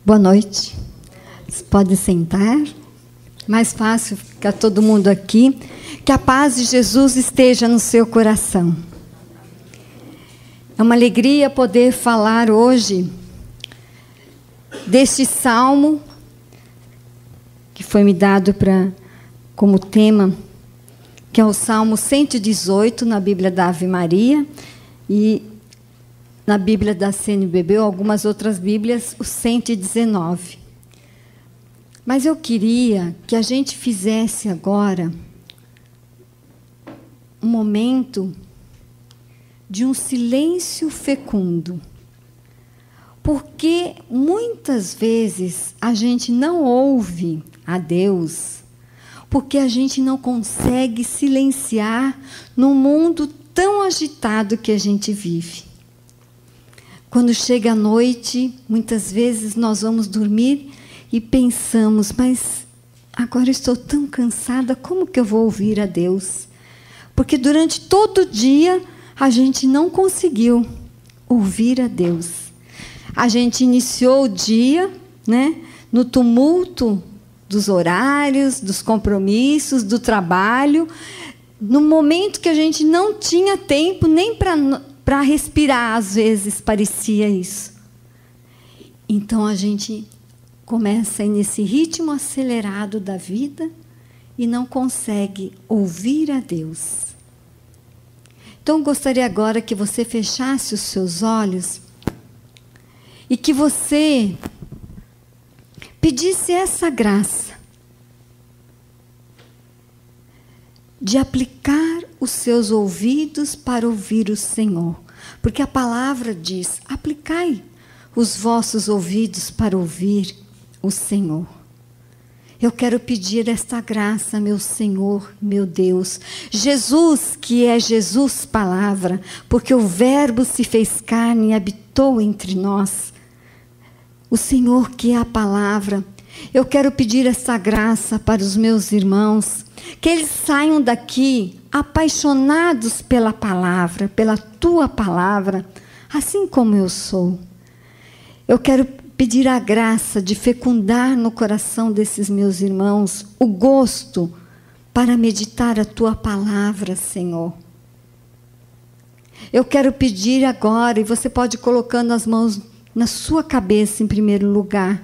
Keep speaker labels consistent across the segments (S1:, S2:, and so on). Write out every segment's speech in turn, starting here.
S1: Boa noite. Você pode sentar. Mais fácil ficar todo mundo aqui. Que a paz de Jesus esteja no seu coração. É uma alegria poder falar hoje deste salmo que foi me dado como tema, que é o Salmo 118 na Bíblia da Ave Maria e na Bíblia da CNBB, ou algumas outras Bíblias, o 119. Mas eu queria que a gente fizesse agora um momento de um silêncio fecundo. Porque muitas vezes a gente não ouve a Deus, porque a gente não consegue silenciar no mundo tão agitado que a gente vive. Quando chega a noite, muitas vezes nós vamos dormir e pensamos, mas agora estou tão cansada, como que eu vou ouvir a Deus? Porque durante todo o dia a gente não conseguiu ouvir a Deus. A gente iniciou o dia, né, no tumulto dos horários, dos compromissos, do trabalho, no momento que a gente não tinha tempo nem para respirar, às vezes parecia isso. Então a gente começa nesse ritmo acelerado da vida e não consegue ouvir a Deus. Então, eu gostaria agora que você fechasse os seus olhos e que você pedisse essa graça de aplicar os seus ouvidos para ouvir o Senhor. Porque a palavra diz, aplicai os vossos ouvidos para ouvir o Senhor. Eu quero pedir esta graça, meu Senhor, meu Deus. Jesus, que é Jesus palavra, porque o Verbo se fez carne e habitou entre nós. O Senhor que é a palavra. Eu quero pedir essa graça para os meus irmãos, que eles saiam daqui apaixonados pela palavra, pela tua palavra, assim como eu sou. Eu quero pedir a graça de fecundar no coração desses meus irmãos o gosto para meditar a tua palavra, Senhor. Eu quero pedir agora, e você pode ir colocando as mãos na sua cabeça em primeiro lugar.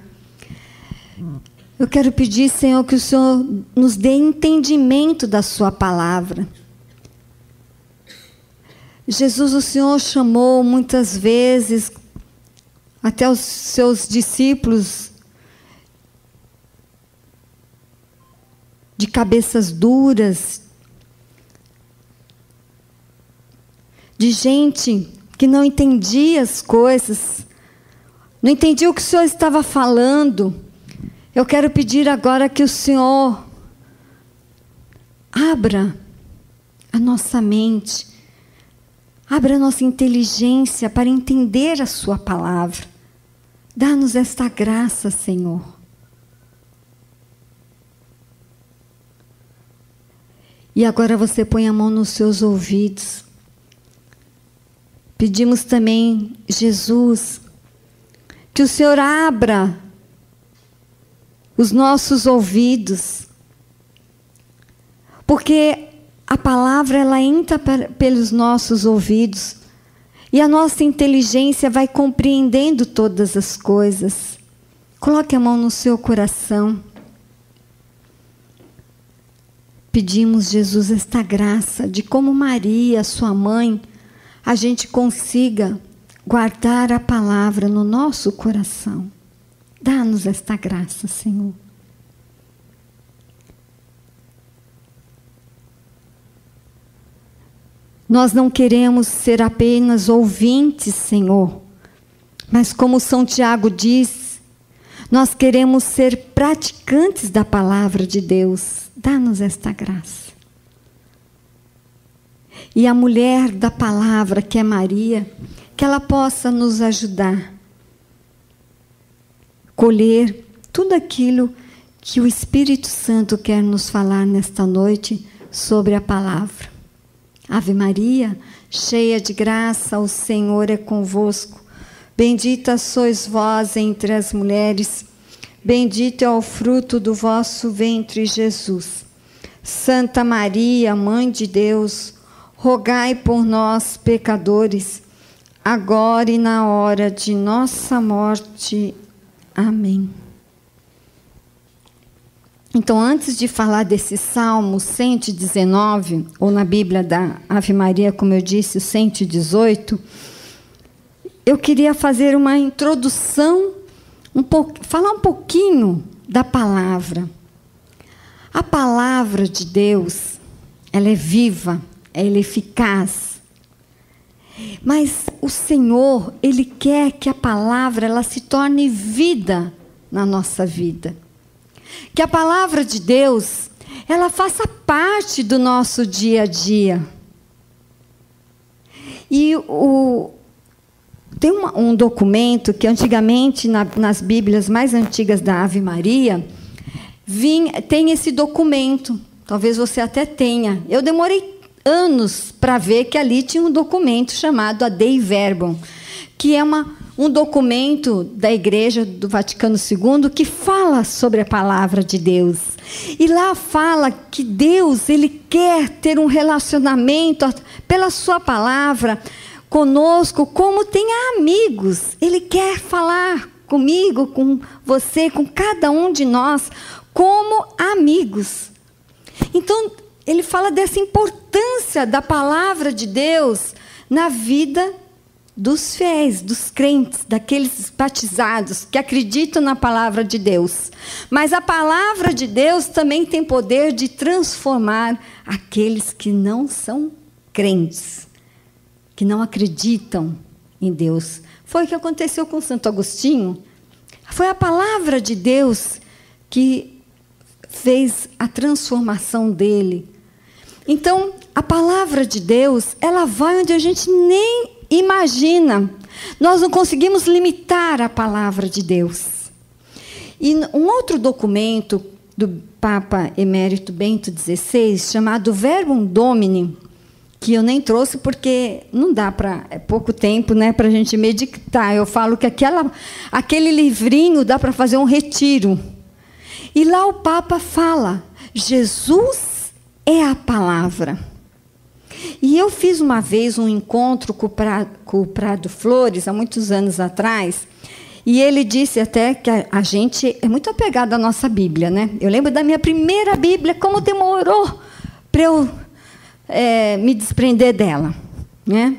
S1: Eu quero pedir, Senhor, que o Senhor nos dê entendimento da sua palavra. Jesus, o Senhor chamou muitas vezes até os seus discípulos de cabeças duras, de gente que não entendia as coisas, não entendia o que o Senhor estava falando. Eu quero pedir agora que o Senhor abra a nossa mente, abra a nossa inteligência para entender a sua palavra. Dá-nos esta graça, Senhor. E agora você põe a mão nos seus ouvidos. Pedimos também, Jesus, que o Senhor abra os nossos ouvidos, porque a palavra ela entra pelos nossos ouvidos e a nossa inteligência vai compreendendo todas as coisas. Coloque a mão no seu coração. Pedimos, Jesus, esta graça de como Maria, sua mãe, a gente consiga guardar a palavra no nosso coração. Dá-nos esta graça, Senhor. Nós não queremos ser apenas ouvintes, Senhor, mas como São Tiago diz, nós queremos ser praticantes da palavra de Deus. Dá-nos esta graça. E a mulher da palavra, que é Maria, que ela possa nos ajudar a colher tudo aquilo que o Espírito Santo quer nos falar nesta noite sobre a palavra. Ave Maria, cheia de graça, o Senhor é convosco. Bendita sois vós entre as mulheres, bendito é o fruto do vosso ventre, Jesus. Santa Maria, Mãe de Deus, rogai por nós, pecadores, agora e na hora de nossa morte. Amém. Então, antes de falar desse Salmo 119, ou na Bíblia da Ave Maria, como eu disse, o 118, eu queria fazer uma introdução, falar um pouquinho da palavra. A palavra de Deus, ela é viva, ela é eficaz. Mas o Senhor, Ele quer que a palavra ela se torne vida na nossa vida. Que a palavra de Deus, ela faça parte do nosso dia a dia. E tem um documento que antigamente, nas Bíblias mais antigas da Ave Maria, tem esse documento. Talvez você até tenha. Eu demorei anos para ver que ali tinha um documento chamado Dei Verbum, que é um documento da Igreja do Vaticano II que fala sobre a palavra de Deus. E lá fala que Deus, Ele quer ter um relacionamento pela sua palavra conosco, como tem amigos. Ele quer falar comigo, com você, com cada um de nós, como amigos. Então, ele fala dessa importância da palavra de Deus na vida dos fiéis, dos crentes, daqueles batizados que acreditam na palavra de Deus. Mas a palavra de Deus também tem poder de transformar aqueles que não são crentes, que não acreditam em Deus. Foi o que aconteceu com Santo Agostinho. Foi a palavra de Deus que fez a transformação dele. Então, a palavra de Deus, ela vai onde a gente nem imagina. Nós não conseguimos limitar a palavra de Deus. E um outro documento do Papa Emérito Bento XVI, chamado Verbum Domini, que eu nem trouxe porque não dá para... É pouco tempo, né, para a gente meditar. Eu falo que aquele livrinho dá para fazer um retiro. E lá o Papa fala, Jesus é a palavra. E eu fiz uma vez um encontro com o Prado Flores, há muitos anos atrás, e ele disse até que a gente é muito apegado à nossa Bíblia, né? Eu lembro da minha primeira Bíblia, como demorou para eu me desprender dela, né?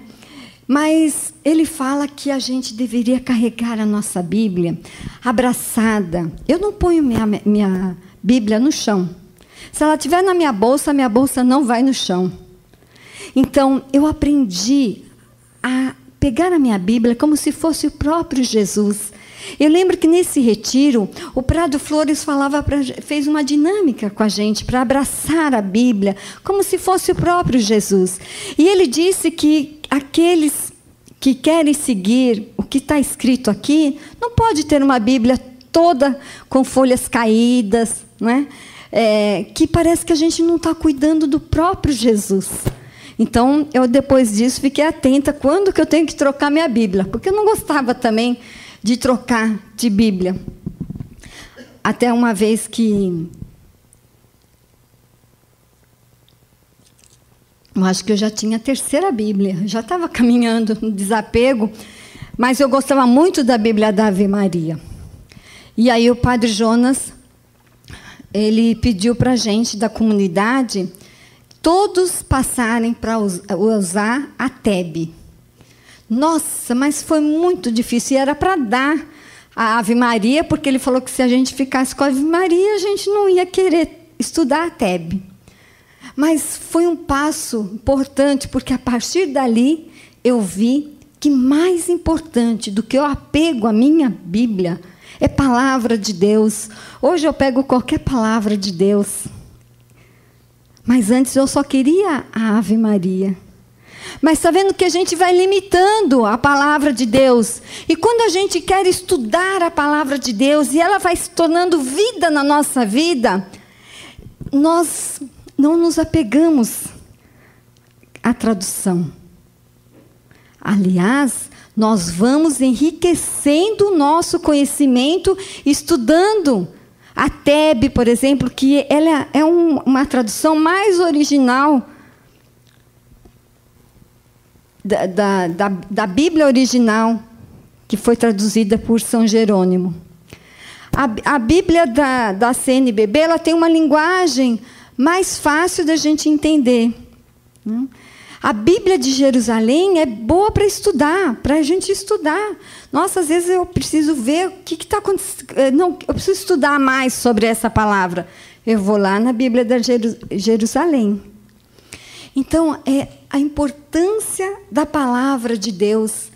S1: Mas ele fala que a gente deveria carregar a nossa Bíblia abraçada. Eu não ponho minha Bíblia no chão. Se ela estiver na minha bolsa não vai no chão. Então, eu aprendi a pegar a minha Bíblia como se fosse o próprio Jesus. Eu lembro que nesse retiro, o Prado Flores fez uma dinâmica com a gente para abraçar a Bíblia como se fosse o próprio Jesus. E ele disse que aqueles que querem seguir o que está escrito aqui, não pode ter uma Bíblia toda com folhas caídas, né? Que parece que a gente não está cuidando do próprio Jesus. Então, eu depois disso fiquei atenta quando que eu tenho que trocar minha Bíblia, porque eu não gostava também de trocar de Bíblia. Até uma vez que... eu acho que eu já tinha a terceira Bíblia, já estava caminhando no desapego, mas eu gostava muito da Bíblia da Ave Maria. E aí o Padre Jonas, ele pediu para a gente da comunidade todos passarem para usar a TEB. Nossa, mas foi muito difícil. E era para dar a Ave Maria, porque ele falou que se a gente ficasse com a Ave Maria, a gente não ia querer estudar a TEB. Mas foi um passo importante, porque a partir dali eu vi que mais importante do que o apego à minha Bíblia é palavra de Deus. Hoje eu pego qualquer palavra de Deus. Mas antes eu só queria a Ave Maria. Mas está vendo que a gente vai limitando a palavra de Deus. E quando a gente quer estudar a palavra de Deus e ela vai se tornando vida na nossa vida, nós não nos apegamos à tradução. Aliás, Nós vamos enriquecendo o nosso conhecimento, estudando a TEB, por exemplo, que ela é uma tradução mais original da Bíblia original, que foi traduzida por São Jerônimo. A Bíblia da CNBB, ela tem uma linguagem mais fácil da gente entender. A Bíblia de Jerusalém é boa para estudar, para a gente estudar. Nossa, às vezes eu preciso ver o que está acontecendo. Não, eu preciso estudar mais sobre essa palavra. Eu vou lá na Bíblia de Jerusalém. Então, é a importância da palavra de Deus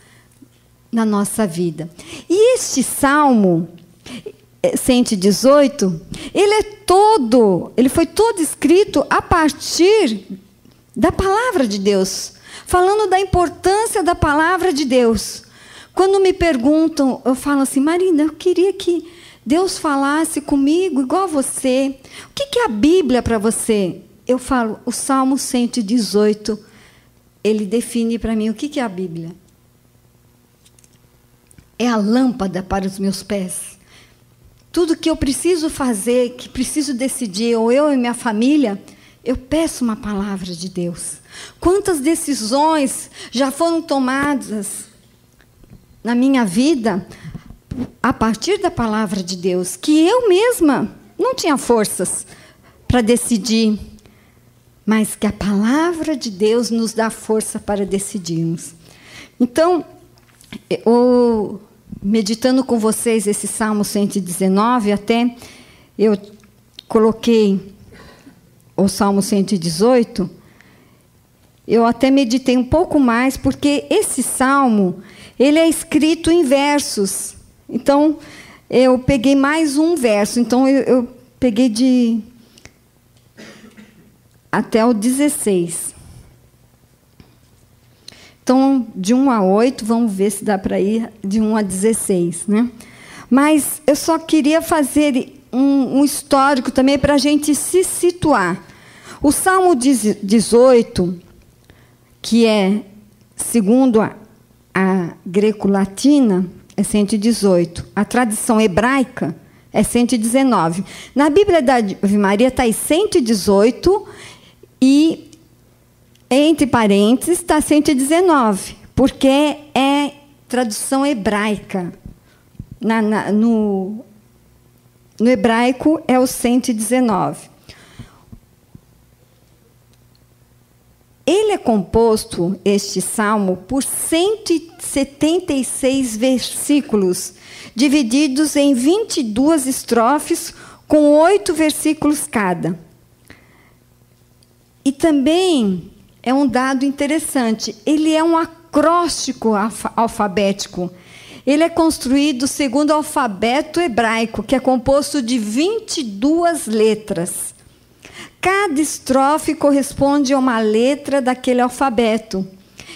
S1: na nossa vida. E este Salmo 118, ele foi todo escrito a partir da palavra de Deus, falando da importância da palavra de Deus. Quando me perguntam, eu falo assim: Marina, eu queria que Deus falasse comigo igual a você. O que é a Bíblia para você? Eu falo, o Salmo 118, ele define para mim o que é a Bíblia. É a lâmpada para os meus pés. Tudo que eu preciso fazer, que preciso decidir, ou eu e minha família, eu peço uma palavra de Deus. Quantas decisões já foram tomadas na minha vida a partir da palavra de Deus, que eu mesma não tinha forças para decidir, mas que a palavra de Deus nos dá força para decidirmos. Então, meditando com vocês esse Salmo 119, até eu coloquei o Salmo 118, eu até meditei um pouco mais, porque esse Salmo, ele é escrito em versos. Então, eu peguei mais um verso. Então, eu peguei até o 16. Então, de 1 a 8, vamos ver se dá para ir de 1 a 16. Né? Mas eu só queria fazer um histórico também para a gente se situar. O Salmo 18, que é, segundo a greco-latina, é 118. A tradição hebraica é 119. Na Bíblia da Ave Maria está aí 118 e, entre parênteses, está 119, porque é tradução hebraica. No hebraico é o 119. Ele é composto, este salmo, por 176 versículos, divididos em 22 estrofes, com 8 versículos cada. E também é um dado interessante, ele é um acróstico alfabético. Ele é construído segundo o alfabeto hebraico, que é composto de 22 letras. Cada estrofe corresponde a uma letra daquele alfabeto.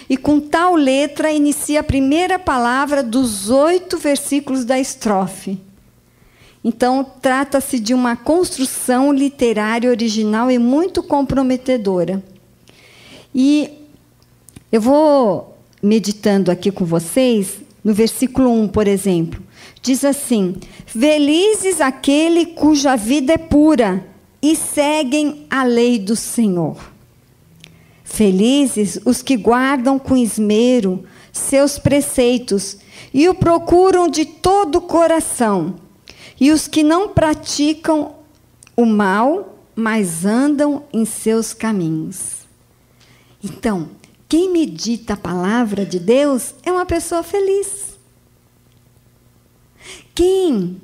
S1: E com tal letra inicia a primeira palavra dos 8 versículos da estrofe. Então, trata-se de uma construção literária original e muito comprometedora. E eu vou meditando aqui com vocês, no versículo 1, por exemplo. Diz assim: felizes aquele cuja vida é pura e seguem a lei do Senhor. Felizes os que guardam com esmero seus preceitos e o procuram de todo o coração, e os que não praticam o mal, mas andam em seus caminhos. Então, quem medita a palavra de Deus é uma pessoa feliz. Quem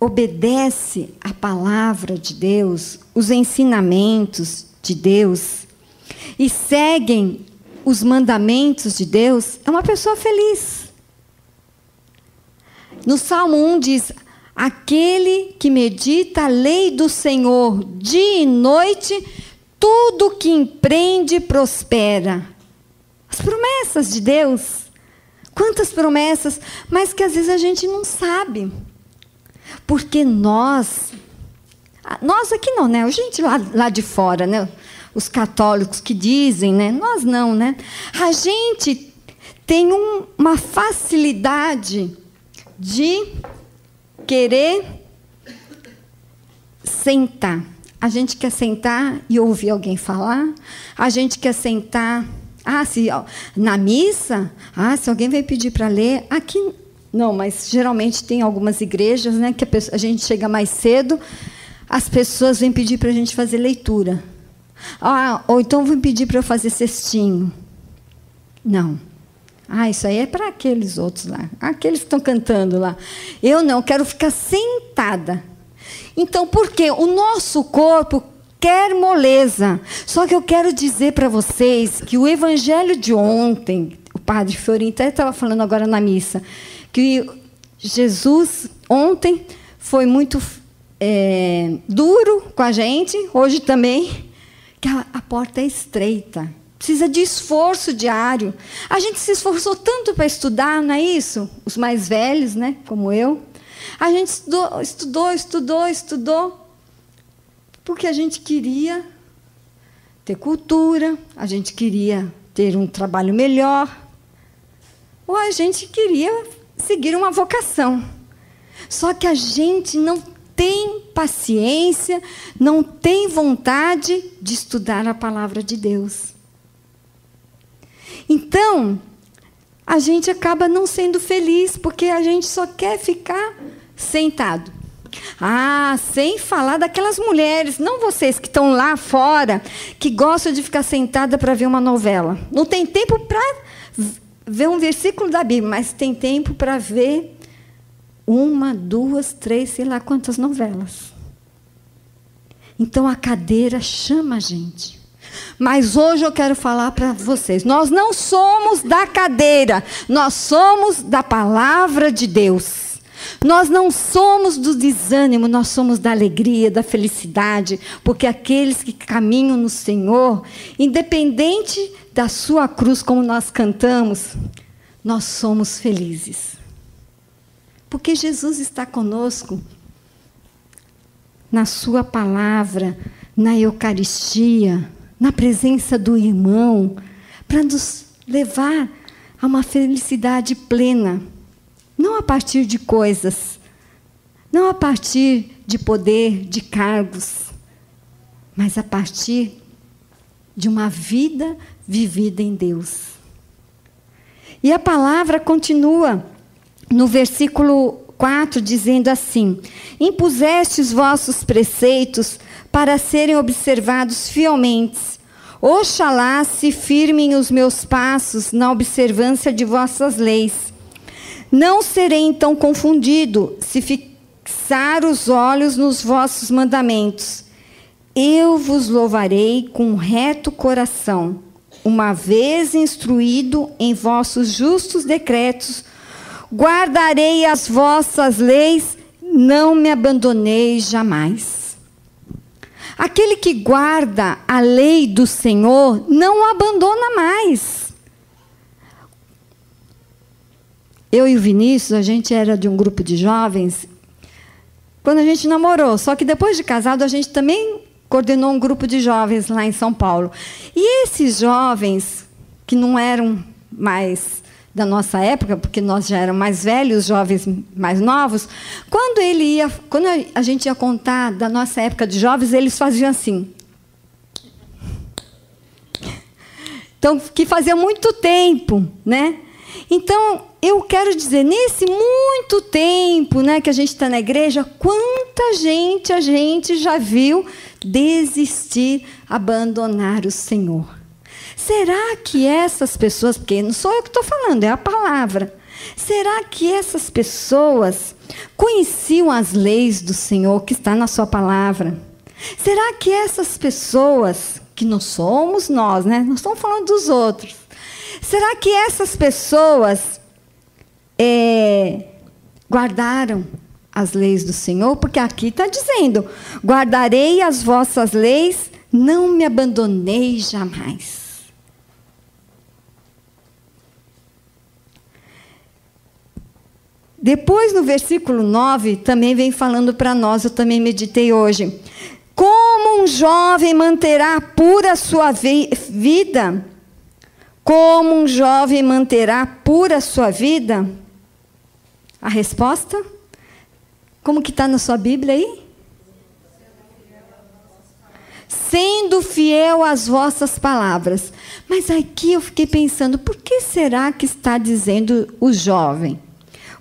S1: obedece à palavra de Deus, os ensinamentos de Deus, e seguem os mandamentos de Deus, é uma pessoa feliz. No Salmo 1 diz: aquele que medita a lei do Senhor dia e noite, tudo que empreende prospera. As promessas de Deus, quantas promessas, mas que às vezes a gente não sabe. Porque nós aqui não, né? A gente lá de fora, né? Os católicos que dizem, né? Nós não, né? A gente tem uma facilidade de querer sentar. A gente quer sentar e ouvir alguém falar. A gente quer sentar... na missa? Se alguém vem pedir para ler... Aqui, não, mas geralmente tem algumas igrejas, né, que a gente chega mais cedo, as pessoas vêm pedir para a gente fazer leitura. Ou então vêm pedir para eu fazer cestinho. Não. Isso aí é para aqueles outros lá. Aqueles que estão cantando lá. Eu não, quero ficar sentada. Então, por quê? O nosso corpo quer moleza. Só que eu quero dizer para vocês que o evangelho de ontem, o padre Fiorin até estava falando agora na missa, que Jesus ontem foi muito duro com a gente, hoje também, que a porta é estreita. Precisa de esforço diário. A gente se esforçou tanto para estudar, não é isso? Os mais velhos, né, como eu. A gente estudou, porque a gente queria ter cultura, a gente queria ter um trabalho melhor, ou a gente queria seguir uma vocação. Só que a gente não tem paciência, não tem vontade de estudar a palavra de Deus. Então, a gente acaba não sendo feliz, porque a gente só quer ficar sentado. Sem falar daquelas mulheres, não vocês que estão lá fora, que gostam de ficar sentada para ver uma novela. Não tem tempo para ver um versículo da Bíblia, mas tem tempo para ver 1, 2, 3, sei lá quantas novelas. Então, a cadeira chama a gente. Mas hoje eu quero falar para vocês, nós não somos da cadeira, nós somos da palavra de Deus. Nós não somos do desânimo, nós somos da alegria, da felicidade, porque aqueles que caminham no Senhor, independente da sua cruz, como nós cantamos, nós somos felizes. Porque Jesus está conosco na sua palavra, na Eucaristia, na presença do irmão, para nos levar a uma felicidade plena. Não a partir de coisas, não a partir de poder, de cargos, mas a partir de uma vida vivida em Deus. E a palavra continua no versículo 4, dizendo assim: impusestes vossos preceitos para serem observados fielmente. Oxalá se firmem os meus passos na observância de vossas leis. Não serei então confundido se fixar os olhos nos vossos mandamentos. Eu vos louvarei com reto coração, uma vez instruído em vossos justos decretos. Guardarei as vossas leis, não me abandonei jamais. Aquele que guarda a lei do Senhor não abandona mais. Eu e o Vinícius, a gente era de um grupo de jovens, quando a gente namorou, só que depois de casado, a gente também coordenou um grupo de jovens lá em São Paulo. E esses jovens, que não eram mais da nossa época, porque nós já éramos mais velhos, jovens mais novos, quando a gente ia contar da nossa época de jovens, eles faziam assim. Então, que fazia muito tempo, né? Então, eu quero dizer, nesse muito tempo, né, que a gente está na igreja, quanta gente a gente já viu desistir, abandonar o Senhor. Será que essas pessoas, porque não sou eu que estou falando, é a palavra, será que essas pessoas conheciam as leis do Senhor que está na sua palavra? Será que essas pessoas, que não somos nós, né? Nós estamos falando dos outros, será que essas pessoas guardaram as leis do Senhor? Porque aqui está dizendo, guardarei as vossas leis, não me abandonei jamais. Depois, no versículo 9, também vem falando para nós, eu também meditei hoje. Como um jovem manterá pura a sua vida? Como um jovem manterá pura a sua vida? A resposta? Como que está na sua Bíblia aí? Sendo fiel às vossas palavras. Mas aqui eu fiquei pensando, por que será que está dizendo o jovem?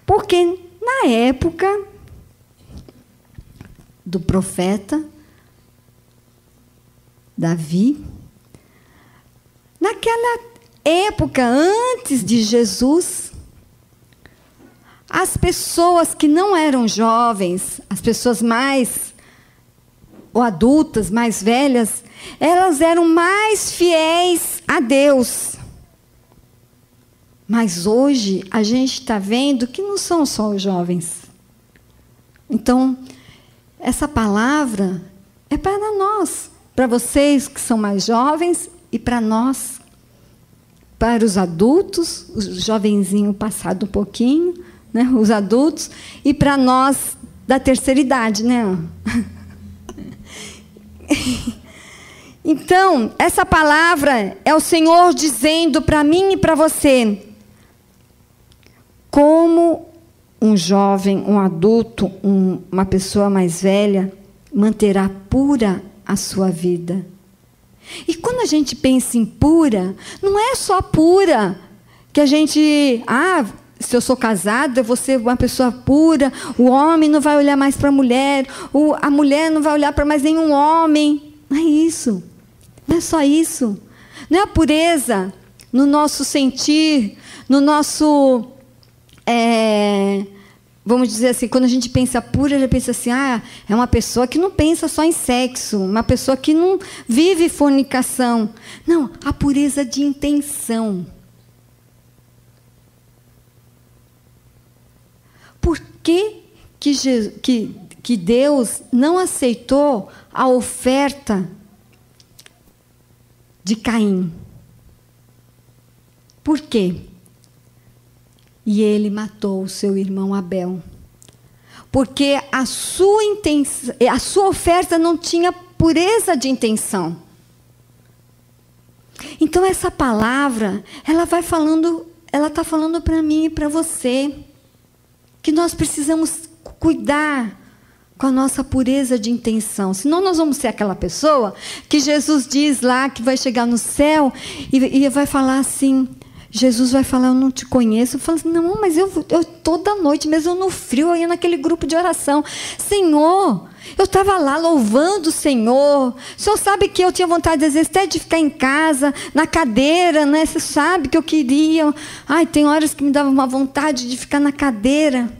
S1: Porque na época do profeta Davi, naquela época antes de Jesus, as pessoas que não eram jovens, as pessoas mais ou adultas, mais velhas, elas eram mais fiéis a Deus. Mas hoje a gente está vendo que não são só os jovens. Então, essa palavra é para nós, para vocês que são mais jovens e para nós, para os adultos, o jovenzinho passado um pouquinho, né, os adultos, e para nós da terceira idade, né? Então, essa palavra é o Senhor dizendo para mim e para você, como um jovem, um adulto, uma pessoa mais velha, manterá pura a sua vida. E quando a gente pensa em pura, não é só pura, que a gente, se eu sou casado, eu vou ser uma pessoa pura, o homem não vai olhar mais para a mulher não vai olhar para mais nenhum homem. Não é isso. Não é só isso. Não é a pureza no nosso sentir, no nosso... vamos dizer assim, quando a gente pensa pura, já pensa assim, é uma pessoa que não pensa só em sexo, uma pessoa que não vive fornicação. Não, a pureza de intenção. Por que Deus não aceitou a oferta de Caim? Por quê? E ele matou o seu irmão Abel. Porque a sua oferta não tinha pureza de intenção. Então essa palavra, ela está falando para mim e para você, que nós precisamos cuidar com a nossa pureza de intenção. Senão nós vamos ser aquela pessoa que Jesus diz lá, que vai chegar no céu e vai falar assim... Jesus vai falar, eu não te conheço. Eu falo assim, não, mas eu toda noite, mesmo no frio, eu ia naquele grupo de oração. Senhor, eu estava lá louvando o Senhor. O Senhor sabe que eu tinha vontade, às vezes, até de ficar em casa, na cadeira, né? Você sabe que eu queria. Tem horas que me dava uma vontade de ficar na cadeira.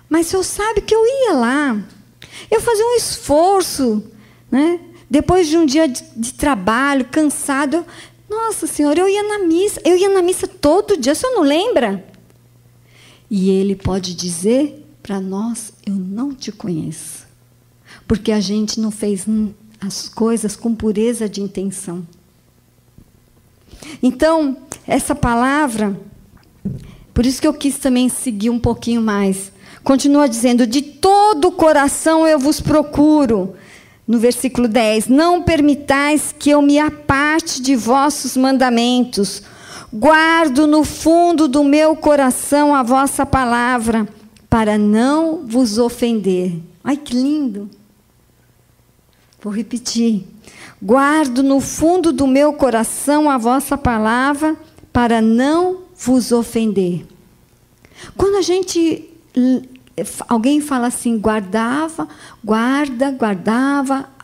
S1: Mas o Senhor sabe que eu ia lá. Eu fazia um esforço, né? Depois de um dia de trabalho, cansado, nossa, Senhor, eu ia na missa todo dia, o Senhor não lembra? E Ele pode dizer para nós, eu não te conheço. Porque a gente não fez as coisas com pureza de intenção. Então, essa palavra, por isso que eu quis também seguir um pouquinho mais. Continua dizendo, de todo o coração eu vos procuro. No versículo 10, não permitais que eu me aparte de vossos mandamentos. Guardo no fundo do meu coração a vossa palavra, para não vos ofender. Ai, que lindo! Vou repetir. Guardo no fundo do meu coração a vossa palavra, para não vos ofender. Quando alguém fala assim, guardava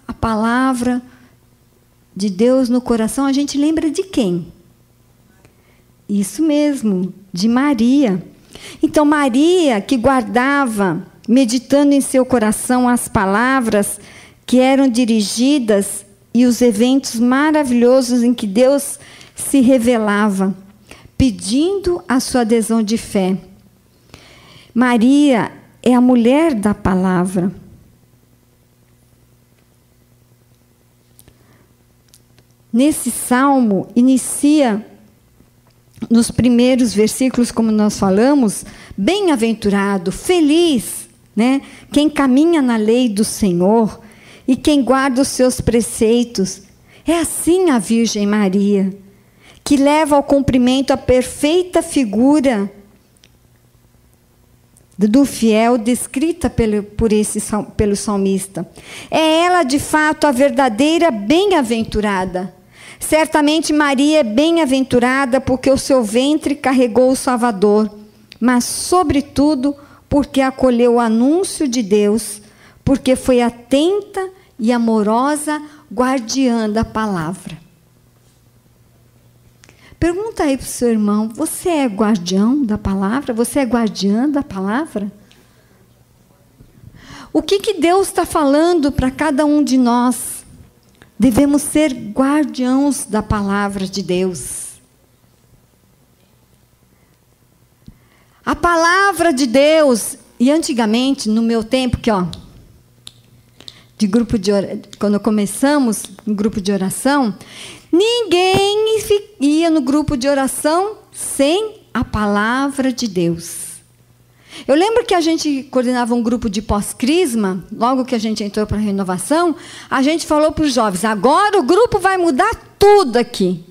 S1: a palavra de Deus no coração, a gente lembra de quem? Isso mesmo, de Maria. Então, Maria, que guardava, meditando em seu coração as palavras que eram dirigidas e os eventos maravilhosos em que Deus se revelava, pedindo a sua adesão de fé. Maria é a mulher da palavra. Nesse salmo, inicia, nos primeiros versículos, como nós falamos, bem-aventurado, feliz, né? Quem caminha na lei do Senhor e quem guarda os seus preceitos. É assim a Virgem Maria, que leva ao cumprimento a perfeita figura do fiel descrita pelo salmista. É ela, de fato, a verdadeira bem-aventurada. Certamente Maria é bem-aventurada porque o seu ventre carregou o Salvador, mas, sobretudo, porque acolheu o anúncio de Deus, porque foi atenta e amorosa guardiã da palavra. Pergunta aí para o seu irmão, você é guardião da palavra? Você é guardiã da palavra? O que Deus está falando para cada um de nós? Devemos ser guardiãos da palavra de Deus. A palavra de Deus, e antigamente, no meu tempo, quando começamos um grupo de oração, ninguém ia no grupo de oração sem a palavra de Deus. Eu lembro que a gente coordenava um grupo de pós-crisma, logo que a gente entrou para a renovação, a gente falou para os jovens, agora o grupo vai mudar tudo aqui.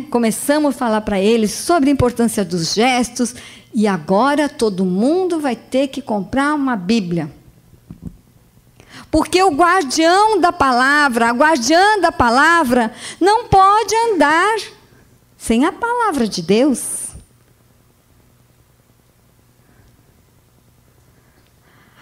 S1: Começamos a falar para eles sobre a importância dos gestos, e agora todo mundo vai ter que comprar uma Bíblia. Porque o guardião da palavra, a guardiã da palavra, não pode andar sem a palavra de Deus.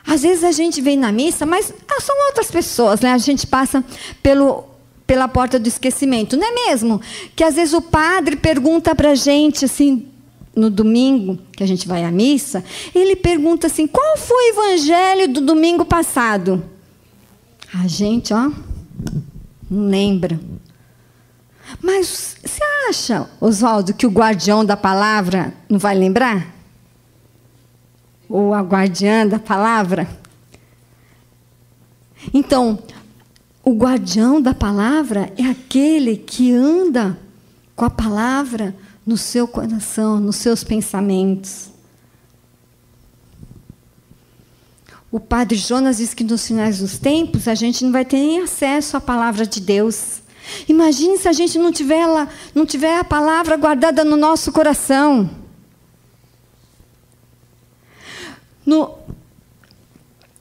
S1: Às vezes a gente vem na missa, mas são outras pessoas, né? A gente passa pela porta do esquecimento, não é mesmo? Que às vezes o padre pergunta para a gente, assim, no domingo, que a gente vai à missa, ele pergunta assim, qual foi o evangelho do domingo passado? A gente, não lembra. Mas você acha, Oswaldo, que o guardião da palavra não vai lembrar? Ou a guardiã da palavra? Então, o guardião da palavra é aquele que anda com a palavra no seu coração, nos seus pensamentos. O padre Jonas diz que nos finais dos tempos a gente não vai ter nem acesso à palavra de Deus. Imagine se a gente não tiver a palavra guardada no nosso coração.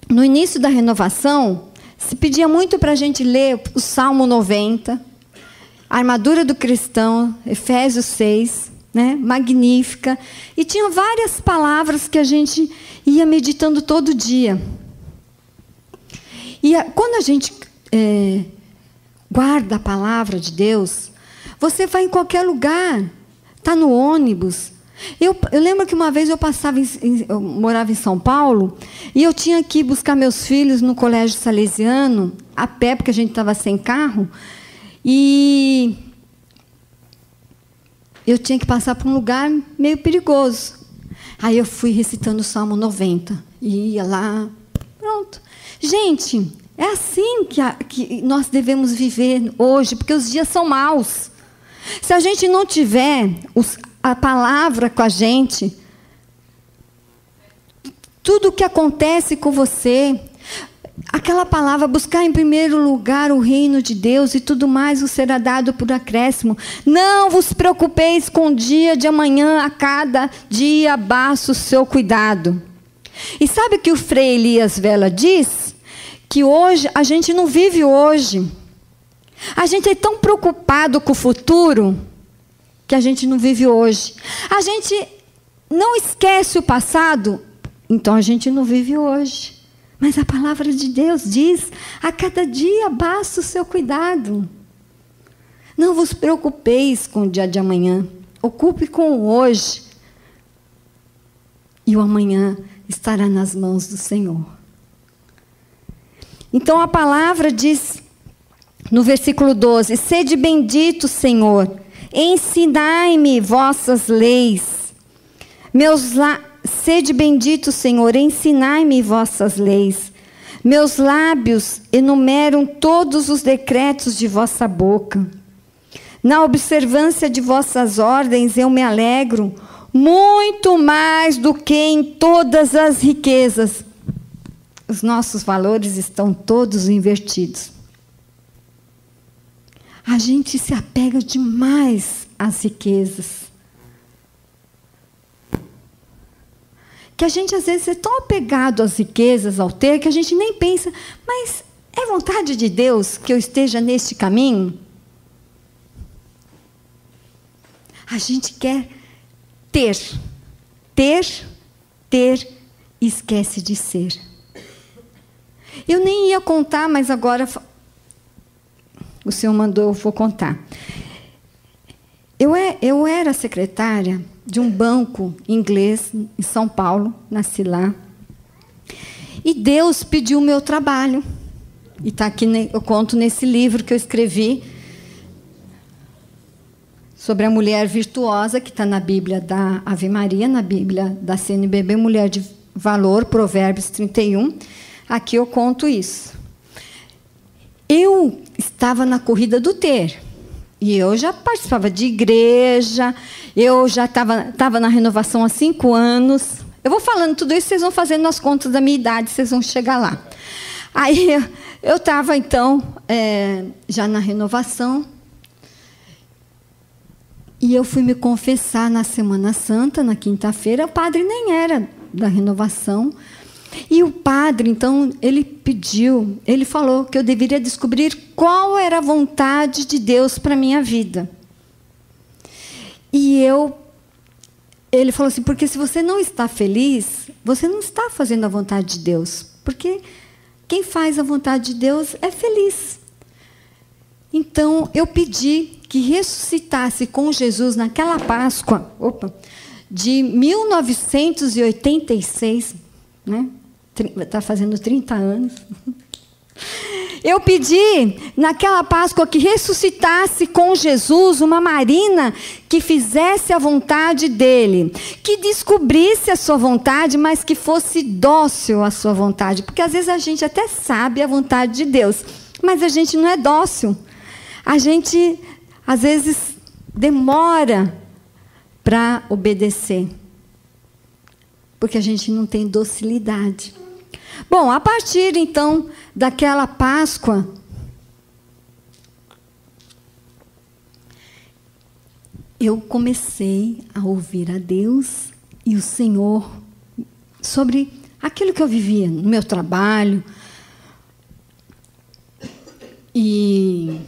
S1: No início da renovação, se pedia muito para a gente ler o Salmo 90, a armadura do cristão, Efésios 6, magnífica. E tinha várias palavras que a gente ia meditando todo dia. E quando a gente guarda a palavra de Deus, você vai em qualquer lugar, está no ônibus. Eu lembro que uma vez eu morava em São Paulo, e eu tinha que ir buscar meus filhos no colégio salesiano, a pé, porque a gente estava sem carro, e eu tinha que passar por um lugar meio perigoso. Aí eu fui recitando o Salmo 90, e ia lá, pronto. Gente, é assim que nós devemos viver hoje, porque os dias são maus. Se a gente não tiver a palavra com a gente, tudo o que acontece com você, aquela palavra, buscar em primeiro lugar o reino de Deus e tudo mais vos será dado por acréscimo. Não vos preocupeis com o dia de amanhã, a cada dia basta o seu cuidado. E sabe o que o Frei Elias Vela diz? Que hoje, a gente não vive hoje. A gente é tão preocupado com o futuro que a gente não vive hoje. A gente não esquece o passado, então a gente não vive hoje. Mas a palavra de Deus diz, a cada dia basta o seu cuidado. Não vos preocupeis com o dia de amanhã. Ocupe com o hoje. E o amanhã estará nas mãos do Senhor. Então a palavra diz, no versículo 12, sede bendito, Senhor, ensinai-me vossas leis. Sede bendito, Senhor, ensinai-me vossas leis. Meus lábios enumeram todos os decretos de vossa boca. Na observância de vossas ordens eu me alegro, muito mais do que em todas as riquezas. Os nossos valores estão todos invertidos. A gente se apega demais as riquezas. Que a gente, às vezes, é tão apegado às riquezas, ao ter, que a gente nem pensa, mas é vontade de Deus que eu esteja neste caminho? A gente quer ter, e esquece de ser. Eu nem ia contar, mas agora o Senhor mandou, eu vou contar. Eu era secretária de um banco inglês em São Paulo, nasci lá. E Deus pediu o meu trabalho. E está aqui, eu conto nesse livro que eu escrevi sobre a mulher virtuosa, que está na Bíblia da Ave Maria, na Bíblia da CNBB, Mulher de Valor, Provérbios 31. Aqui eu conto isso. Eu estava na corrida do ter. E eu já participava de igreja, eu já estava na renovação há 5 anos. Eu vou falando tudo isso, vocês vão fazendo as contas da minha idade, vocês vão chegar lá. Aí eu estava, então, já na renovação. E eu fui me confessar na Semana Santa, na quinta-feira. O padre nem era da renovação. E o padre, então, ele falou que eu deveria descobrir qual era a vontade de Deus para a minha vida. E ele falou assim, porque se você não está feliz, você não está fazendo a vontade de Deus. Porque quem faz a vontade de Deus é feliz. Então, eu pedi que ressuscitasse com Jesus naquela Páscoa, de 1986, né? Está fazendo 30 anos. Eu pedi, naquela Páscoa, que ressuscitasse com Jesus uma Marina que fizesse a vontade dele, que descobrisse a sua vontade, mas que fosse dócil à sua vontade. Porque, às vezes, a gente até sabe a vontade de Deus, mas a gente não é dócil. A gente, às vezes, demora para obedecer, porque a gente não tem docilidade. Bom, a partir, então, daquela Páscoa, eu comecei a ouvir a Deus e o Senhor sobre aquilo que eu vivia no meu trabalho. E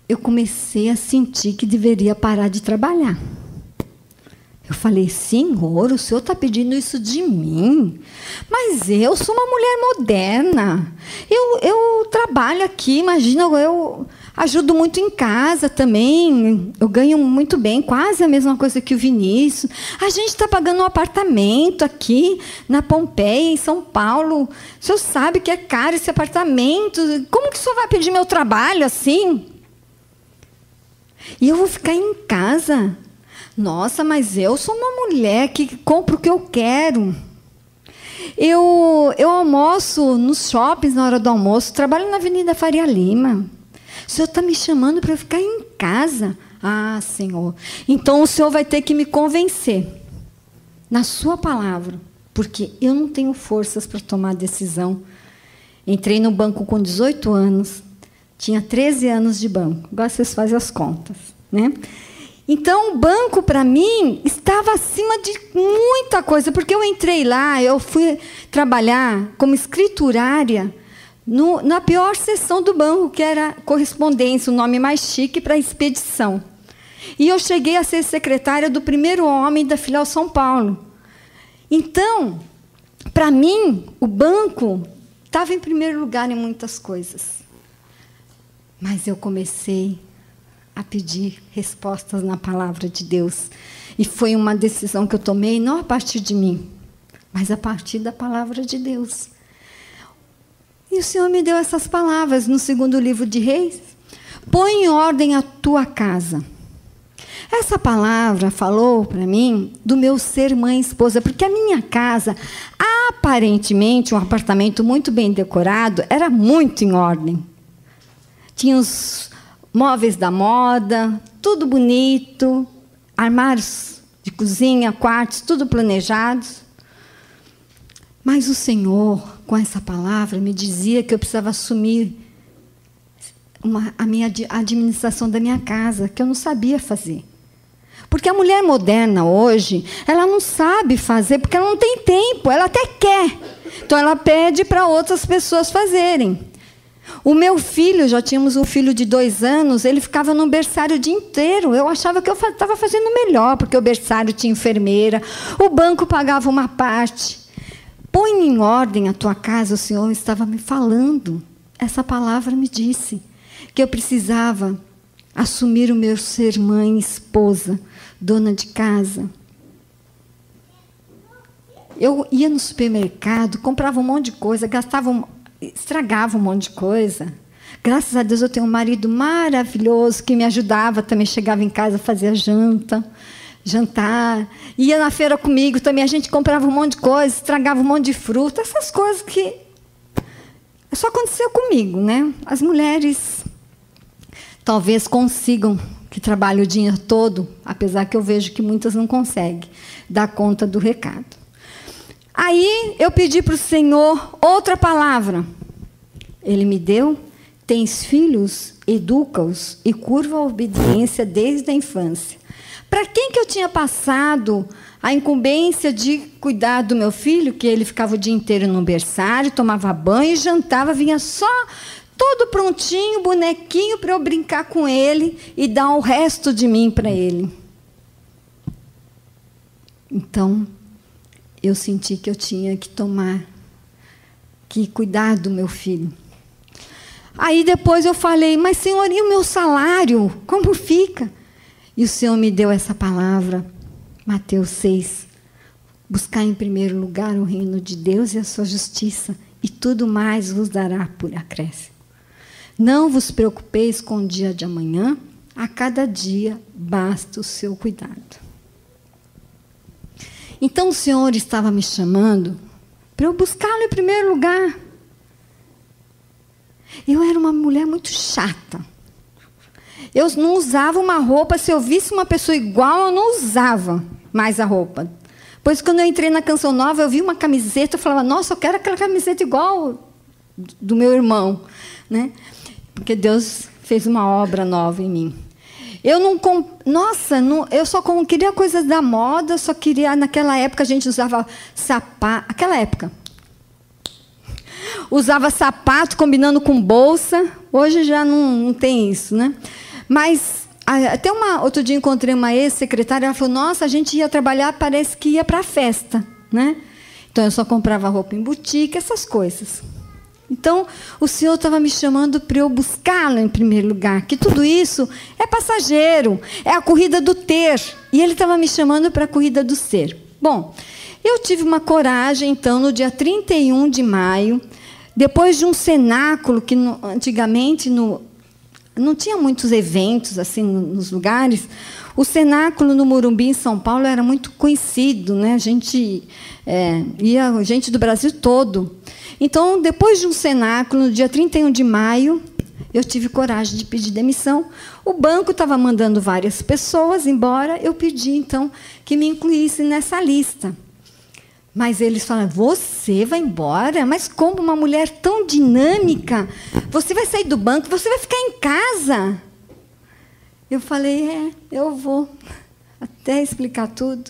S1: eu comecei a sentir que deveria parar de trabalhar. Eu falei, Senhor, o Senhor está pedindo isso de mim? Mas eu sou uma mulher moderna. Eu trabalho aqui, imagina, eu ajudo muito em casa também. Eu ganho muito bem, quase a mesma coisa que o Vinícius. A gente está pagando um apartamento aqui na Pompeia, em São Paulo. O senhor sabe que é caro esse apartamento. Como que o senhor vai pedir meu trabalho assim? E eu vou ficar em casa? Nossa, mas eu sou uma mulher que compra o que eu quero. Eu almoço nos shoppings na hora do almoço, trabalho na Avenida Faria Lima. O Senhor está me chamando para eu ficar em casa? Ah, Senhor, então o Senhor vai ter que me convencer na sua palavra, porque eu não tenho forças para tomar decisão. Entrei no banco com 18 anos, tinha 13 anos de banco. Agora vocês fazem as contas, né? Então, o banco, para mim, estava acima de muita coisa, porque eu entrei lá, eu fui trabalhar como escriturária na pior seção do banco, que era correspondência, o nome mais chique para expedição. E eu cheguei a ser secretária do primeiro homem da filial São Paulo. Então, para mim, o banco estava em primeiro lugar em muitas coisas. Mas eu comecei a pedir respostas na palavra de Deus. E foi uma decisão que eu tomei, não a partir de mim, mas a partir da palavra de Deus. E o Senhor me deu essas palavras no 2º livro de Reis. Põe em ordem a tua casa. Essa palavra falou para mim do meu ser mãe e esposa, porque a minha casa, aparentemente, um apartamento muito bem decorado, era muito em ordem. Tinha os móveis da moda, tudo bonito, armários de cozinha, quartos, tudo planejados. Mas o Senhor, com essa palavra, me dizia que eu precisava assumir a minha administração da minha casa, que eu não sabia fazer. Porque a mulher moderna hoje, ela não sabe fazer, porque ela não tem tempo, ela até quer. Então, ela pede para outras pessoas fazerem. O meu filho, já tínhamos um filho de 2 anos, ele ficava no berçário o dia inteiro. Eu achava que eu estava fazendo melhor, porque o berçário tinha enfermeira, o banco pagava uma parte. Põe em ordem a tua casa, o Senhor estava me falando. Essa palavra me disse que eu precisava assumir o meu ser mãe, esposa, dona de casa. Eu ia no supermercado, comprava um monte de coisa, estragava um monte de coisa. Graças a Deus eu tenho um marido maravilhoso que me ajudava, também chegava em casa, fazia jantar, ia na feira comigo também, a gente comprava um monte de coisa, estragava um monte de fruta, essas coisas que só aconteceu comigo, né? As mulheres talvez consigam, que trabalham o dia todo, apesar que eu vejo que muitas não conseguem dar conta do recado. Aí eu pedi para o Senhor outra palavra. Ele me deu: tens filhos, educa-os e curva a obediência desde a infância. Para quem que eu tinha passado a incumbência de cuidar do meu filho, que ele ficava o dia inteiro no berçário, tomava banho, jantava, vinha só todo prontinho, bonequinho para eu brincar com ele e dar o resto de mim para ele. Então, eu senti que eu tinha que cuidar do meu filho. Aí depois eu falei: mas Senhor, e o meu salário? Como fica? E o Senhor me deu essa palavra, Mateus 6. Buscar em primeiro lugar o reino de Deus e a sua justiça, e tudo mais vos dará por acréscimo. Não vos preocupeis com o dia de amanhã, a cada dia basta o seu cuidado. Então o Senhor estava me chamando para eu buscá-lo em primeiro lugar. Eu era uma mulher muito chata. Eu não usava uma roupa, se eu visse uma pessoa igual, eu não usava mais a roupa. Pois quando eu entrei na Canção Nova, eu vi uma camiseta, eu falava: nossa, eu quero aquela camiseta igual do meu irmão, né? Porque Deus fez uma obra nova em mim. Eu só queria coisas da moda, só queria, naquela época a gente usava sapato, aquela época. Usava sapato combinando com bolsa, hoje já não tem isso, né? Mas até outro dia encontrei uma ex-secretária, ela falou: nossa, a gente ia trabalhar, parece que ia para a festa, né? Então eu só comprava roupa em boutique, essas coisas. Então, o Senhor estava me chamando para eu buscá-lo em primeiro lugar, que tudo isso é passageiro, é a corrida do ter. E Ele estava me chamando para a corrida do ser. Bom, eu tive uma coragem, então, no dia 31 de maio, depois de um cenáculo, que antigamente não tinha muitos eventos assim nos lugares. O cenáculo no Morumbi, em São Paulo, era muito conhecido, né? Ia gente do Brasil todo. Então, depois de um cenáculo, no dia 31 de maio, eu tive coragem de pedir demissão. O banco estava mandando várias pessoas embora, eu pedi, então, que me incluísse nessa lista. Mas eles falaram: você vai embora? Mas como uma mulher tão dinâmica? Você vai sair do banco, você vai ficar em casa? Eu falei: eu vou. Até explicar tudo.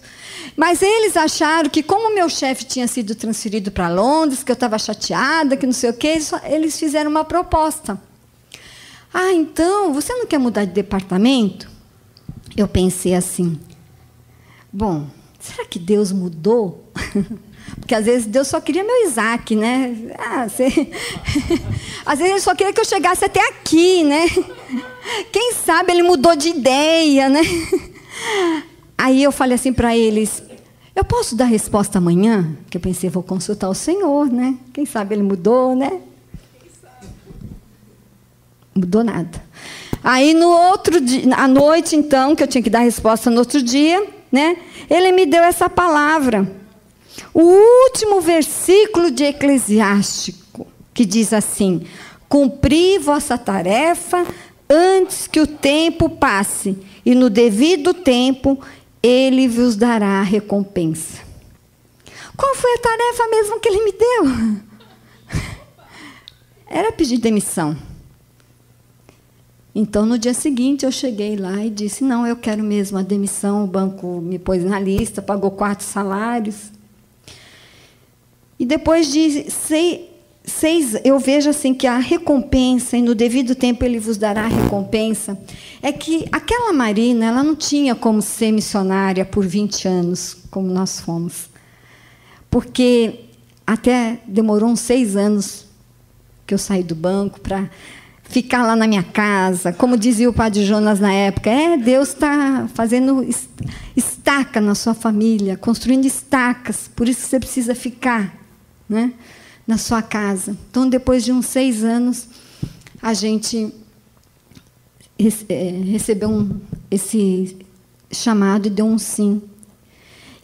S1: Mas eles acharam que, como meu chefe tinha sido transferido para Londres, que eu estava chateada, que não sei o quê, eles fizeram uma proposta. Ah, então, você não quer mudar de departamento? Eu pensei assim: bom, será que Deus mudou? Porque, às vezes, Deus só queria meu Isaac, né? Às vezes, Ele só queria que eu chegasse até aqui, né? Quem sabe Ele mudou de ideia, né? Aí eu falei assim para eles: eu posso dar resposta amanhã? Porque eu pensei: vou consultar o Senhor, né? Quem sabe Ele mudou, né? Mudou nada. Aí, no outro dia, à noite, então, que eu tinha que dar resposta no outro dia, né? Ele me deu essa palavra. O último versículo de Eclesiástico, que diz assim: cumpri vossa tarefa antes que o tempo passe, e no devido tempo Ele vos dará a recompensa. Qual foi a tarefa mesmo que Ele me deu? Era pedir demissão. Então, no dia seguinte, eu cheguei lá e disse, não, eu quero mesmo a demissão, o banco me pôs na lista, pagou 4 salários. E depois de 6, eu vejo assim que a recompensa, e no devido tempo ele vos dará a recompensa, é que aquela Marina, ela não tinha como ser missionária por 20 anos, como nós fomos. Porque até demorou uns 6 anos que eu saí do banco para ficar lá na minha casa. Como dizia o padre Jonas na época, Deus está fazendo estaca na sua família, construindo estacas, por isso que você precisa ficar, né, na sua casa. Então, depois de uns 6 anos, a gente recebeu esse chamado e deu um sim.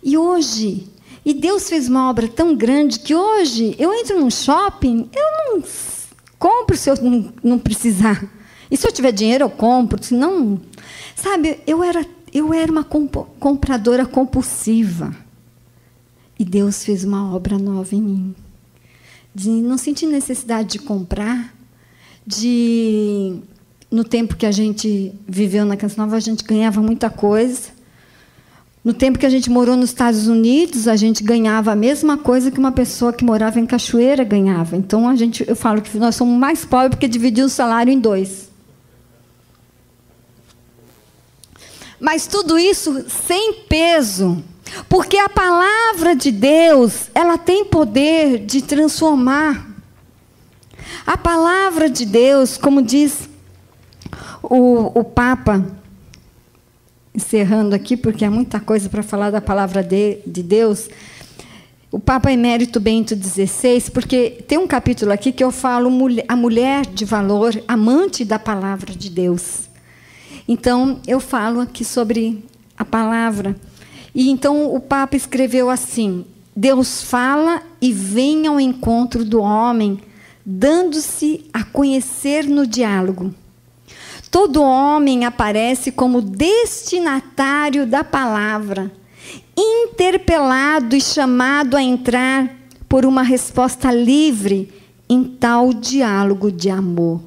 S1: E hoje, Deus fez uma obra tão grande que hoje eu entro num shopping, eu não compro se eu não precisar. E se eu tiver dinheiro, eu compro. Se não, sabe, eu era uma compradora compulsiva. E Deus fez uma obra nova em mim. De não sentir necessidade de comprar, no tempo que a gente viveu na Canção Nova, a gente ganhava muita coisa. No tempo que a gente morou nos Estados Unidos, a gente ganhava a mesma coisa que uma pessoa que morava em Cachoeira ganhava. Então, eu falo que nós somos mais pobres porque dividimos o salário em 2. Mas tudo isso sem peso, porque a palavra de Deus, ela tem poder de transformar. A palavra de Deus, como diz o Papa, encerrando aqui, porque há muita coisa para falar da palavra de Deus, o Papa Emérito Bento XVI, porque tem um capítulo aqui que eu falo a mulher de valor, amante da palavra de Deus. Então, eu falo aqui sobre a palavra. E então o Papa escreveu assim: Deus fala e vem ao encontro do homem, dando-se a conhecer no diálogo. Todo homem aparece como destinatário da palavra, interpelado e chamado a entrar por uma resposta livre em tal diálogo de amor.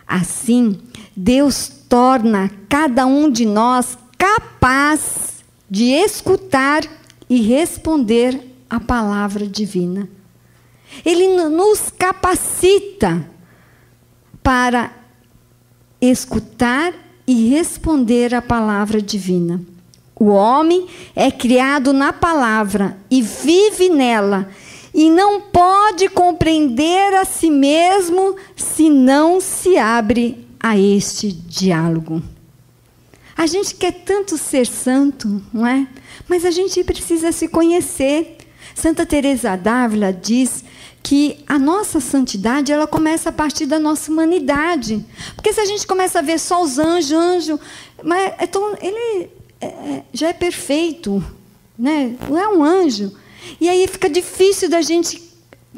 S1: Assim, Deus torna cada um de nós capaz de escutar e responder à palavra divina. Ele nos capacita para escutar e responder à palavra divina. O homem é criado na palavra e vive nela, e não pode compreender a si mesmo se não se abre a este diálogo. A gente quer tanto ser santo, não é? Mas a gente precisa se conhecer. Santa Teresa d'Ávila diz que a nossa santidade, ela começa a partir da nossa humanidade. Porque se a gente começa a ver só os anjos, mas então ele já é perfeito, né? Não é um anjo. E aí fica difícil da gente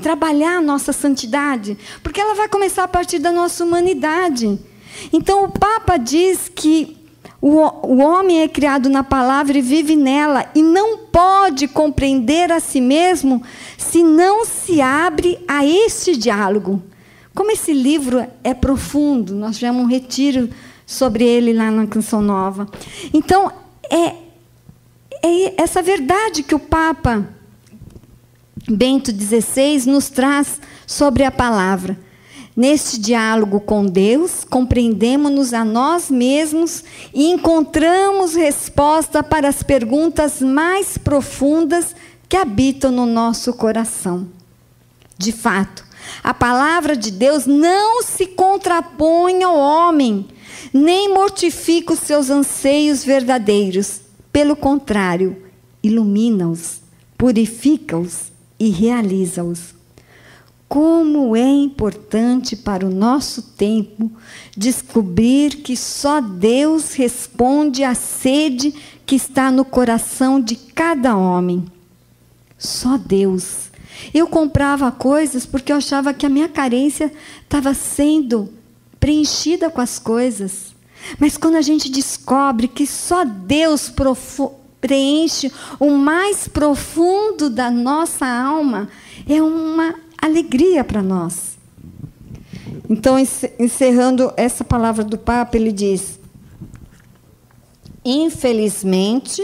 S1: trabalhar a nossa santidade, porque ela vai começar a partir da nossa humanidade. Então o Papa diz que o homem é criado na palavra e vive nela, e não pode compreender a si mesmo se não se abre a este diálogo. Como esse livro é profundo, nós tivemos um retiro sobre ele lá na Canção Nova. Então, é essa verdade que o Papa Bento XVI nos traz sobre a palavra. Neste diálogo com Deus, compreendemos-nos a nós mesmos e encontramos resposta para as perguntas mais profundas que habitam no nosso coração. De fato, a palavra de Deus não se contrapõe ao homem, nem mortifica os seus anseios verdadeiros. Pelo contrário, ilumina-os, purifica-os e realiza-os. Como é importante para o nosso tempo descobrir que só Deus responde à sede que está no coração de cada homem. Só Deus. Eu comprava coisas porque eu achava que a minha carência estava sendo preenchida com as coisas. Mas quando a gente descobre que só Deus preenche o mais profundo da nossa alma, é uma alegria para nós. Então, encerrando essa palavra do Papa, ele diz: infelizmente,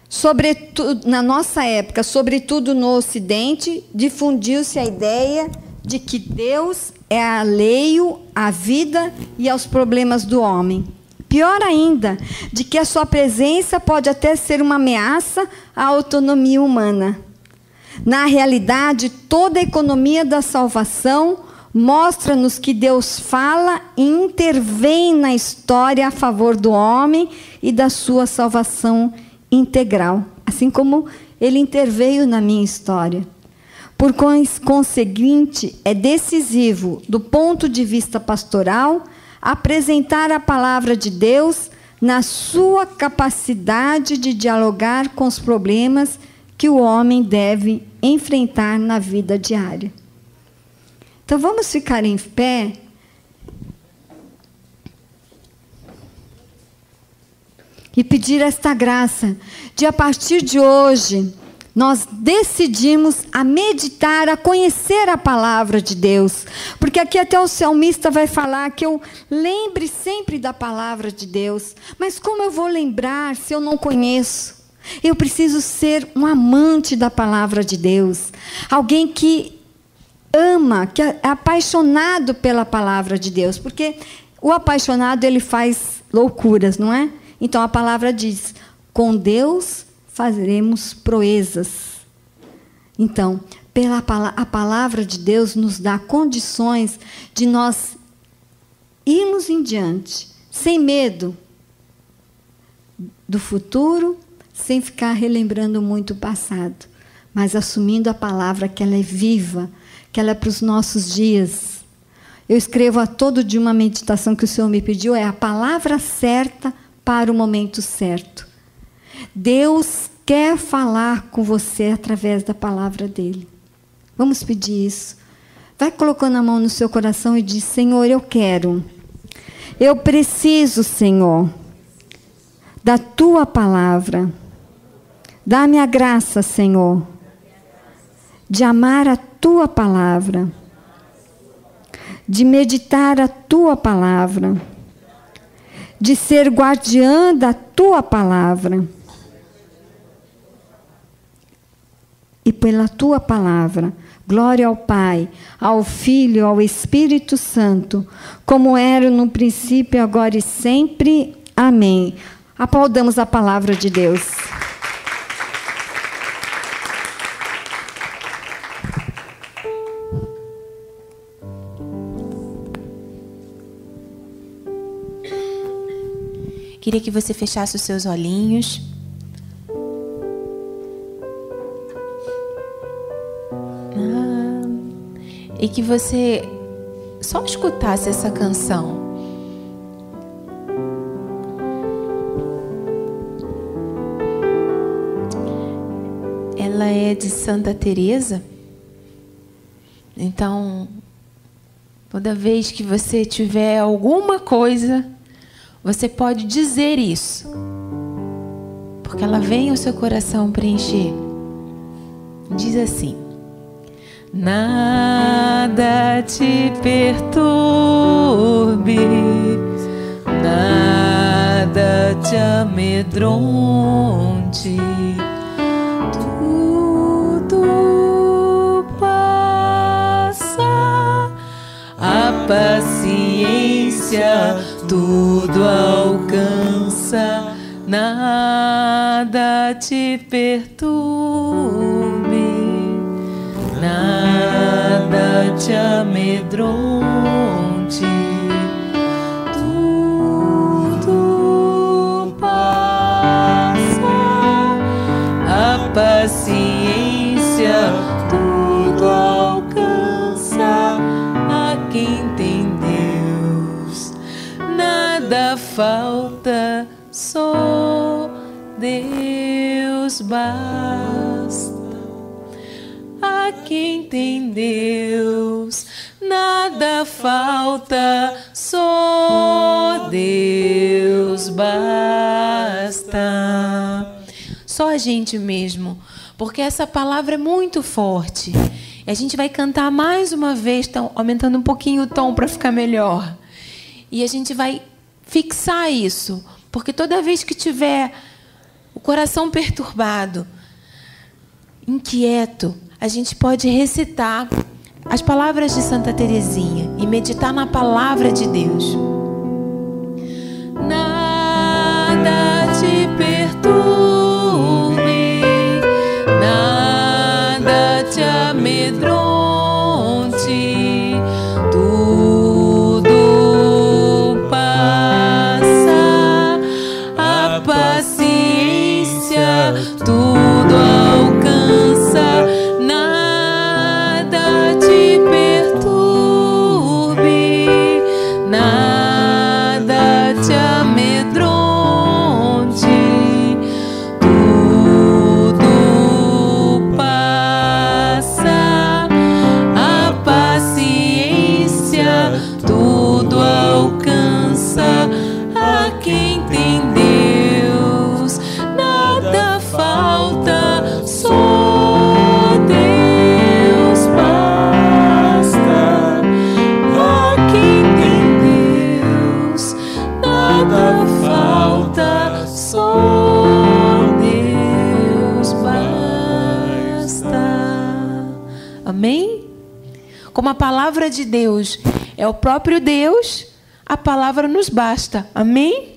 S1: sobretudo na nossa época, sobretudo no Ocidente, difundiu-se a ideia de que Deus é alheio à vida e aos problemas do homem. Pior ainda, de que a sua presença pode até ser uma ameaça à autonomia humana. Na realidade, toda a economia da salvação mostra-nos que Deus fala e intervém na história a favor do homem e da sua salvação integral, assim como ele interveio na minha história. Por conseguinte, é decisivo, do ponto de vista pastoral, apresentar a palavra de Deus na sua capacidade de dialogar com os problemas que o homem deve enfrentar na vida diária. Então, vamos ficar em pé e pedir esta graça de, a partir de hoje, nós decidimos a meditar, a conhecer a palavra de Deus. Porque aqui até o salmista vai falar que eu lembre sempre da palavra de Deus. Mas como eu vou lembrar se eu não conheço? Eu preciso ser um amante da palavra de Deus. Alguém que ama, que é apaixonado pela palavra de Deus. Porque o apaixonado, ele faz loucuras, não é? Então a palavra diz: com Deus faremos proezas. Então, a palavra de Deus nos dá condições de nós irmos em diante, sem medo do futuro, sem ficar relembrando muito o passado, mas assumindo a palavra que ela é viva, que ela é para os nossos dias. Eu escrevo a todo dia uma meditação que o Senhor me pediu, é a palavra certa para o momento certo. Deus quer falar com você através da palavra dele. Vamos pedir isso. Vai colocando a mão no seu coração e diz: Senhor, eu quero. Eu preciso, Senhor, da tua palavra. Dá-me a graça, Senhor, de amar a tua palavra, de meditar a tua palavra, de ser guardiã da tua palavra. E pela tua palavra, glória ao Pai, ao Filho, ao Espírito Santo, como era no princípio, agora e sempre. Amém. Aplaudamos a palavra de Deus.
S2: Queria que você fechasse os seus olhinhos. E que você só escutasse essa canção. Ela é de Santa Teresa. Então, toda vez que você tiver alguma coisa, você pode dizer isso, porque ela vem ao seu coração preencher. Diz assim: nada te perturbe, nada te amedronte, tudo passa, a paciência tudo alcança, nada te perturbe, nada te amedronte, tudo passa, a paciência tudo alcança, a quem tem Deus nada falta, só Deus basta. A quem tem Deus nada falta, só Deus basta. Só a gente mesmo, porque essa palavra é muito forte E a gente vai cantar mais uma vez, aumentando um pouquinho o tom para ficar melhor. E a gente vai fixar isso, porque toda vez que tiver o coração perturbado, inquieto, a gente pode recitar as palavras de Santa Teresinha e meditar na palavra de Deus. Nada te perturbe, nada te amedronte, tudo passa, a paciência tudo alcança. Nada te perturbe, nada te amedronte, tudo passa, a paciência tudo alcança. A quem tem Deus nada falta, só Deus basta. A quem tem Deus nada falta, só Deus basta. Amém? Como a palavra de Deus é o próprio Deus, a palavra nos basta. Amém?